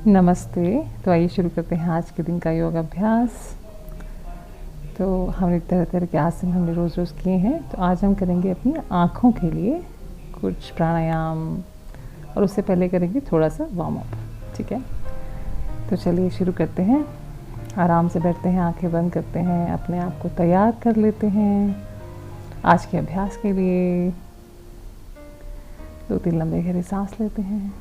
नमस्ते। तो आइए शुरू करते हैं आज के दिन का योग अभ्यास। तो हमने तरह तरह के आसन हमने रोज़ रोज़ किए हैं, तो आज हम करेंगे अपनी आँखों के लिए कुछ प्राणायाम, और उससे पहले करेंगे थोड़ा सा वार्म अप। ठीक है, तो चलिए शुरू करते हैं। आराम से बैठते हैं, आंखें बंद करते हैं, अपने आप को तैयार कर लेते हैं आज के अभ्यास के लिए। 2-3 लंबे गहरे सांस लेते हैं,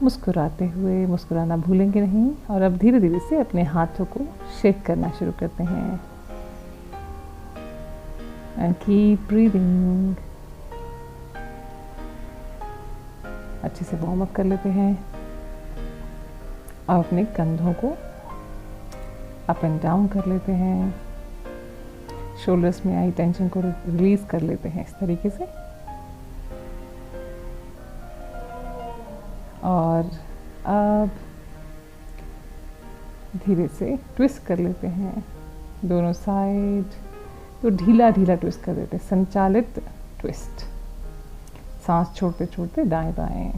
मुस्कुराते हुए। मुस्कुराना भूलेंगे नहीं। और अब धीरे धीरे से अपने हाथों को शेक करना शुरू करते हैं। And keep breathing. अच्छे से वार्म अप कर लेते हैं और अपने कंधों को अप एंड डाउन कर लेते हैं। शोल्डर्स में आई टेंशन को रिलीज कर लेते हैं इस तरीके से। और अब धीरे से ट्विस्ट कर लेते हैं दोनों साइड। तो ढीला ढीला ट्विस्ट कर देते हैं, संचालित ट्विस्ट। सांस छोड़ते छोड़ते दाएं बाएं।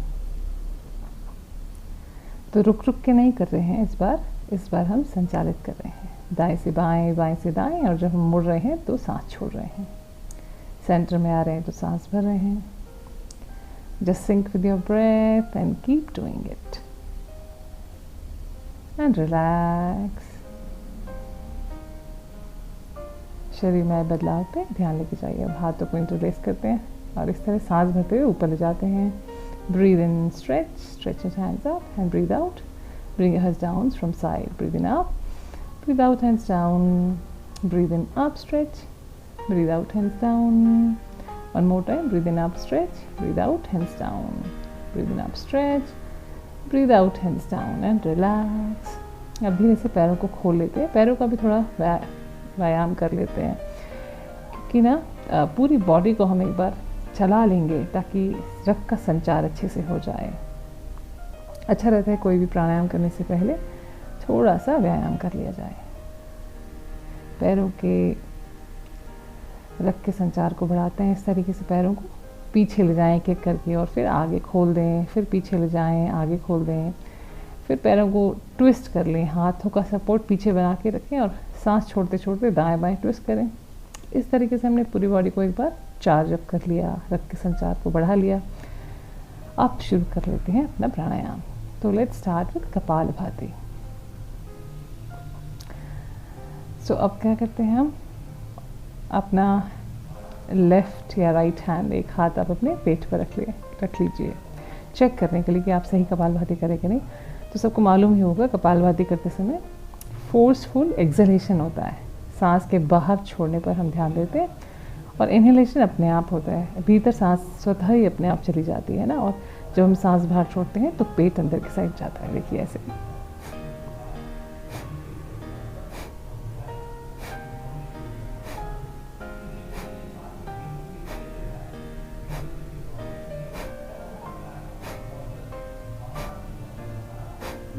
तो रुक रुक के नहीं कर रहे हैं इस बार हम संचालित कर रहे हैं, दाएं से बाएं, बाएं से दाएं। और जब हम मुड़ रहे हैं तो सांस छोड़ रहे हैं। सेंटर में आ रहे हैं तो सांस भर रहे हैं। Just sink with your breath and keep doing it. And relax. शरीर में बदलाव पे ध्यान लेके जाइए। अब हाथों को इंटरलेस करते हैं और इस तरह सांस भरते हुए ऊपर ले जाते हैं। Breathe in, stretch your hands up and breathe out. Bring your hands down from side. Breathe in up. Breathe out, hands down. Breathe in up, stretch. Breathe out, hands down. One more time. Breathe in up, stretch. Breathe out, hands down. Breathe in up, stretch. Breathe out, hands down and relax. अब धीरे से पैरों को खोल लेते हैं। पैरों का भी थोड़ा व्यायाम कर लेते हैं, क्योंकि ना पूरी बॉडी को हम एक बार चला लेंगे ताकि रक्त का संचार अच्छे से हो जाए। अच्छा रहता है कोई भी प्राणायाम करने से पहले थोड़ा सा व्यायाम कर लिया जाए। पैरों के रक्त के संचार को बढ़ाते हैं। इस तरीके से पैरों को पीछे ले जाएं एक-एक करके, और फिर आगे खोल दें, फिर पीछे ले जाएं, आगे खोल दें, फिर पैरों को ट्विस्ट कर लें। हाथों का सपोर्ट पीछे बना के रखें और सांस छोड़ते छोड़ते दाएं बाएं ट्विस्ट करें। इस तरीके से हमने पूरी बॉडी को एक बार चार्ज अप कर लिया, रक्त के संचार को बढ़ा लिया। अब शुरू कर लेते हैं अपना प्राणायाम। तो लेट्स स्टार्ट विद कपालभाति। सो अब क्या करते हैं हम, अपना लेफ़्ट या राइट हैंड, एक हाथ आप अपने पेट पर रख लीजिए, चेक करने के लिए कि आप सही कपालभाति करें कि नहीं। तो सबको मालूम ही होगा कपालभाति करते समय फोर्सफुल एक्सहेलेशन होता है। सांस के बाहर छोड़ने पर हम ध्यान देते हैं, और इनहेलेशन अपने आप होता है, भीतर सांस स्वतः ही अपने आप चली जाती है ना। और जब हम सांस बाहर छोड़ते हैं तो पेट अंदर की साइड जाता है। देखिए ऐसे।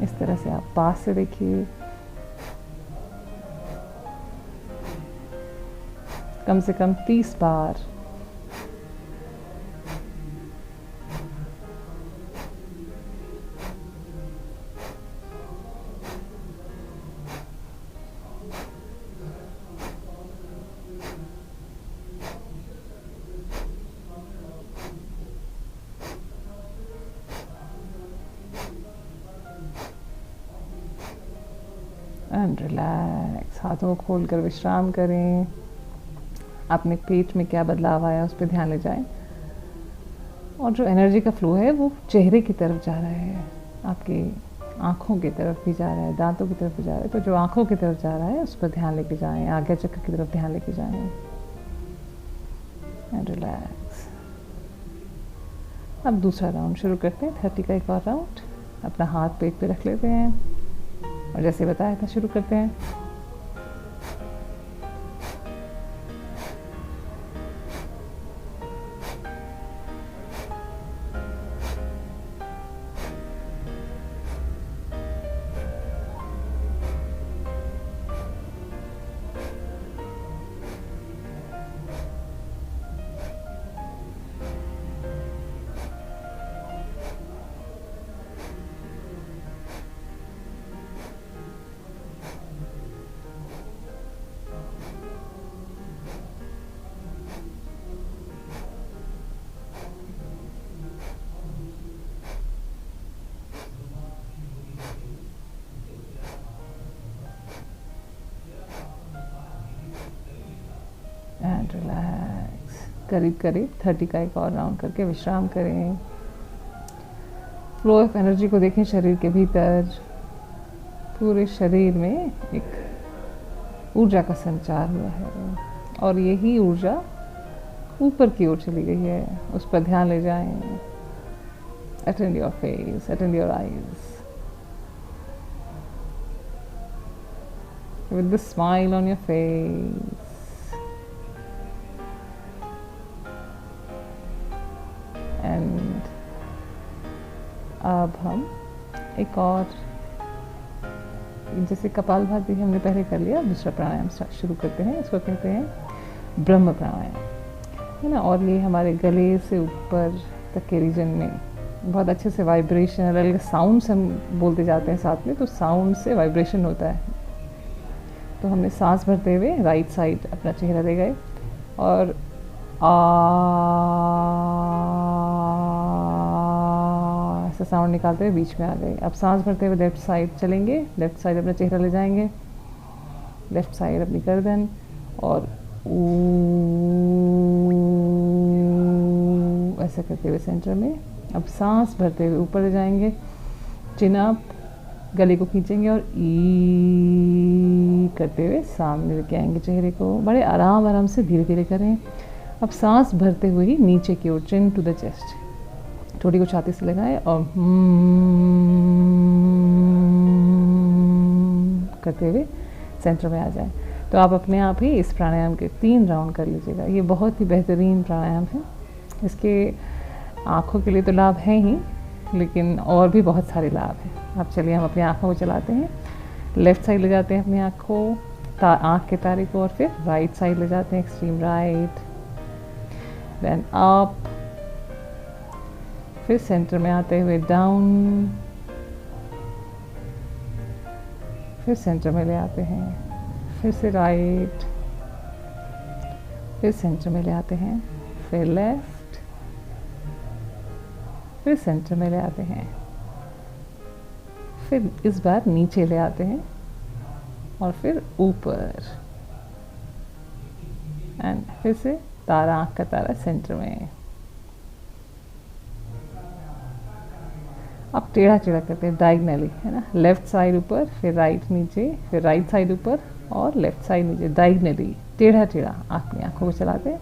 इस तरह से आप पास से देखिए, कम से कम 30 बार। And relax. हाथों को खोलकर विश्राम करें। अपने पेट में क्या बदलाव आया उस पर ध्यान ले जाएं, और जो एनर्जी का फ्लो है वो चेहरे की तरफ जा रहा है, आपकी आँखों की तरफ भी जा रहा है, दांतों की तरफ भी जा रहा है। तो जो आँखों की तरफ जा रहा है उस पर ध्यान लेके जाएं, आज्ञा चक्र की तरफ ध्यान लेके जाएं। And relax. अब दूसरा राउंड शुरू करते हैं, 30 का एक और राउंड। अपना हाथ पेट पे रख लेते हैं और जैसे बताया था शुरू करते हैं। करीब करीब 30 का एक और राउंड करके विश्राम करें। फ्लो ऑफ एनर्जी को देखें शरीर के भीतर, पूरे शरीर में एक ऊर्जा का संचार हुआ है और यही ऊर्जा ऊपर की ओर चली गई है, उस पर ध्यान ले जाएं। Attend your face, attend your eyes with the smile on your face, and अब हम एक और, जैसे कपालभाति हमने पहले कर लिया, दूसरा प्राणायाम शुरू करते हैं। इसको कहते हैं ब्रह्म प्राणायाम, है ना। और ये हमारे गले से ऊपर तक के रीजन में बहुत अच्छे से वाइब्रेशन, अलग साउंड्स हम बोलते जाते हैं साथ में, तो साउंड से वाइब्रेशन होता है। तो हमने सांस भरते हुए राइट साइड अपना चेहरा ले गए और ऐसा साउंड निकालते हुए बीच में आ गए। अब सांस भरते हुए लेफ्ट साइड चलेंगे, लेफ्ट साइड अपना चेहरा ले जाएंगे, लेफ्ट साइड अपनी गर्दन और ऐसा करते हुए सेंटर में। अब सांस भरते हुए ऊपर ले जाएंगे, चिन अप, गले को खींचेंगे और ई करते हुए सामने लेके आएंगे चेहरे को। बड़े आराम आराम से धीरे धीरे करें। अब सांस भरते हुए ही नीचे की ओर, चिन टू द चेस्ट, ठोड़ी को छाती से लगाएं और करते हुए सेंटर में आ जाए। तो आप अपने आप ही इस प्राणायाम के 3 राउंड कर लीजिएगा। ये बहुत ही बेहतरीन प्राणायाम है। इसके आँखों के लिए तो लाभ है ही, लेकिन और भी बहुत सारे लाभ हैं। अब चलिए हम अपनी आँखों को चलाते हैं। लेफ़्ट साइड ले जाते हैं अपनी आँखों, आँख के तारे को, और फिर राइट साइड ले जाते हैं, एक्सट्रीम राइट, देन अप, फिर सेंटर में आते हुए डाउन, फिर सेंटर में ले आते हैं, फिर से राइट, फिर सेंटर में ले आते हैं, फिर लेफ्ट, फिर सेंटर में ले आते हैं, फिर इस बार नीचे ले आते हैं और फिर ऊपर, एंड फिर से तारा, आँख का तारा सेंटर में। अब टेढ़ा टेढ़ा करते हैं डायगनली, है ना। लेफ्ट साइड ऊपर, फिर राइट नीचे, फिर राइट साइड ऊपर और लेफ्ट साइड नीचे, डायगनली टेढ़ा टेढ़ा अपनी आँखों को चलाते हैं।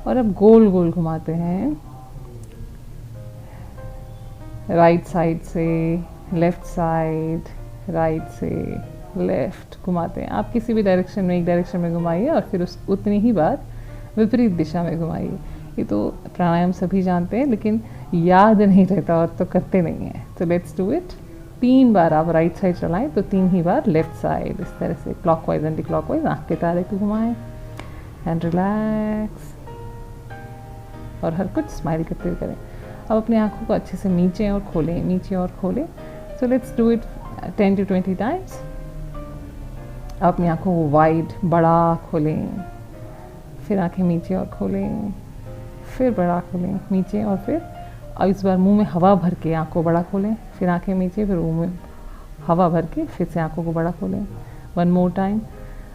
और अब गोल गोल घुमाते हैं, राइट साइड से लेफ्ट साइड, राइट से लेफ्ट घुमाते हैं। आप किसी भी डायरेक्शन में, एक डायरेक्शन में घुमाइए और फिर उस उतनी ही बार विपरीत दिशा में घुमाइए। ये तो प्राणायाम सभी जानते हैं, लेकिन याद नहीं रहता और तो करते नहीं हैं। तो लेट्स डू इट। 3 बार आप राइट साइड चलाएं तो 3 ही बार लेफ्ट साइड, इस तरह से क्लॉकवाइज एंटी क्लॉकवाइज आँख के तारे को घुमाएं एंड रिलैक्स, और हर कुछ स्माइल करते हुए करें। अब अपनी आँखों को अच्छे से नीचे और खोलें, नीचे और खोलें। So let's do it 10 to 20 times. अपनी आँखों को वाइड, बड़ा खोलें, फिर आँखें नीचे और खोलें, फिर बड़ा खोलें नीचे, और फिर अब इस बार मुंह में हवा भर के आँख को बड़ा खोलें, फिर आँखें नीचे, फिर मुंह में हवा भर के फिर से आँखों को बड़ा खोलें। 1 more टाइम,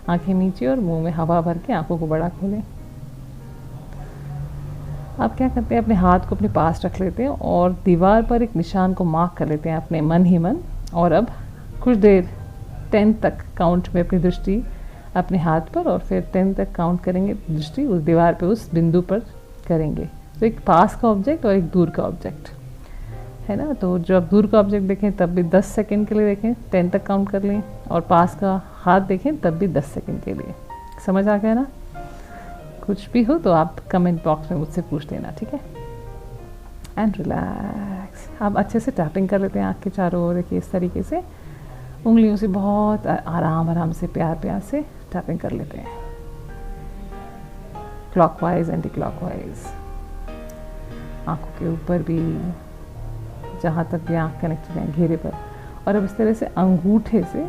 आँखें नीचे और मुंह में हवा भर के आँखों को बड़ा खोलें। अब क्या करते हैं, अपने हाथ को अपने पास रख लेते हैं और दीवार पर एक निशान को मार्क कर लेते हैं अपने मन ही मन। और अब कुछ देर 10 तक काउंट में अपनी दृष्टि अपने हाथ पर, और फिर 10 तक काउंट करेंगे, दृष्टि उस दीवार पे, उस बिंदु पर करेंगे। तो एक पास का ऑब्जेक्ट और एक दूर का ऑब्जेक्ट, है ना। तो जब दूर का ऑब्जेक्ट देखें तब भी 10 सेकंड के लिए देखें, 10 तक काउंट कर लें, और पास का हाथ देखें तब भी 10 सेकंड के लिए। समझ आ गया ना। कुछ भी हो तो आप कमेंट बॉक्स में मुझसे पूछ लेना, ठीक है। And relax. आप अच्छे से टैपिंग कर लेते हैं आँख के चारों ओर, देखिए इस तरीके से उंगलियों से बहुत आराम आराम से, प्यार प्यार से टैपिंग कर लेते हैं, क्लॉकवाइज एंटी क्लॉकवाइज, आँखों के ऊपर भी, जहाँ तक भी आँख कनेक्टेड है घेरे पर। और अब इस तरह से अंगूठे से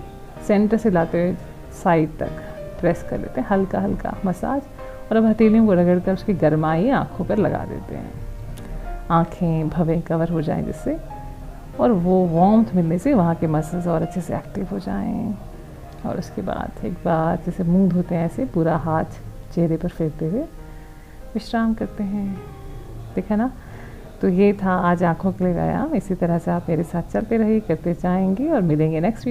सेंटर से लाते हुए साइड तक प्रेस कर लेते हैं, हल्का हल्का मसाज। और अब हथेलियों को रगड़ कर उसकी गर्माई आँखों पर लगा देते हैं, आँखें भवें कवर हो जाएं जिससे, और वो वार्मथ मिलने से वहाँ के मसल्स और अच्छे से एक्टिव हो जाएं। और उसके बाद एक बार जैसे मुंह धोते हैं ऐसे पूरा हाथ चेहरे पर फेरते हुए विश्राम करते हैं। देखा ना? तो ये था आज आँखों के लिए व्यायाम। इसी तरह से आप मेरे साथ चलते रहिए, करते जाएंगे और मिलेंगे नेक्स्ट वीक।